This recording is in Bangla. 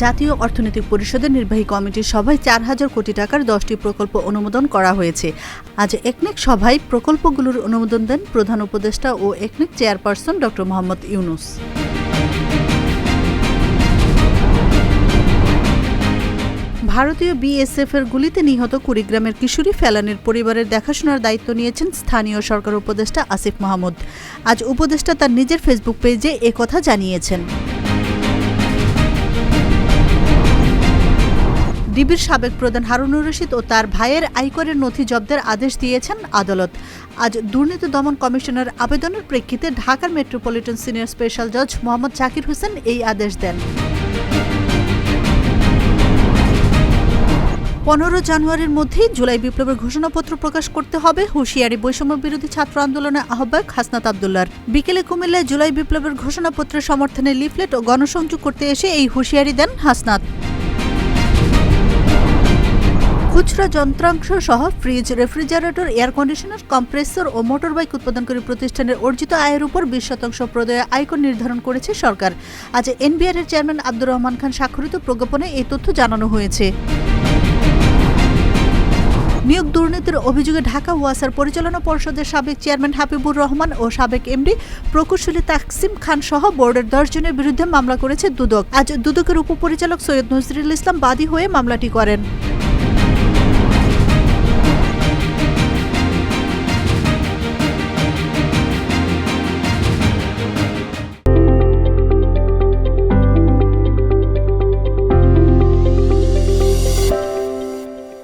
জাতীয় অর্থনৈতিক পরিষদের নির্বাহী কমিটির সভায় ৪,০০০ কোটি টাকার ১০টি প্রকল্প অনুমোদন করা হয়েছে। আজ একনেক সভায় প্রকল্পগুলোর অনুমোদন দেন প্রধান উপদেষ্টা ও একনেক চেয়ারপারসন ড. মোহাম্মদ ইউনূস। ভারতীয় বিএসএফের গুলিতে নিহত কুড়িগ্রামের কিশোরী ফেলানীর পরিবারের দেখাশোনার দায়িত্ব নিয়েছেন স্থানীয় সরকার উপদেষ্টা আসিফ মাহমুদ। আজ উপদেষ্টা তার নিজের ফেসবুক পেজে একথা জানিয়েছেন। ডিবির সাবেক প্রধান হারুনুর রশিদ ও তার ভাইয়ের আয়করের নথি জব্দের আদেশ দিয়েছেন আদালত। আজ দুর্নীতি দমন কমিশনের আবেদনের প্রেক্ষিতে ঢাকার মেট্রোপলিটন সিনিয়র স্পেশাল জজ মোহাম্মদ জাকির হোসেন এই আদেশ দেন। 15 জানুয়ারির মধ্যেই জুলাই বিপ্লবের ঘোষণাপত্র প্রকাশ করতে হবে হুঁশিয়ারি বৈষম্য বিরোধী ছাত্র আন্দোলনের আহ্বায়ক হাসনাত আবদুল্লাহর। বিকেলে কুমিল্লায় জুলাই বিপ্লবের ঘোষণাপত্রের সমর্থনে লিফলেট ও গণসংযোগ করতে এসে এই হুঁশিয়ারি দেন হাসনাত। খুচরা যন্ত্রাংশ সহ fridge, refrigerator, air conditioner, compressor ও মোটরবাইক উৎপাদনকারী প্রতিষ্ঠানের অর্জিত আয়ের উপর 20% প্রদেয় আয়কর নির্ধারণ করেছে সরকার। আজ এনবিআর-এর চেয়ারম্যান আব্দুর রহমান খান স্বাক্ষরিত প্রজ্ঞাপনে এই তথ্য জানানো হয়েছে। নিয়োগ দুর্নীতির অভিযোগে ঢাকা ওয়াসার পরিচালনা পর্ষদের সাবেক চেয়ারম্যান হাবিবুর রহমান ও সাবেক এমডি প্রকৌশলী তাকসিম খান সহ বোর্ডের 10 জনের বিরুদ্ধে মামলা করেছে দুদক। আজ দুদকের উপপরিচালক সৈয়দ নজরুল ইসলাম বাদী হয়ে মামলাটি করেন।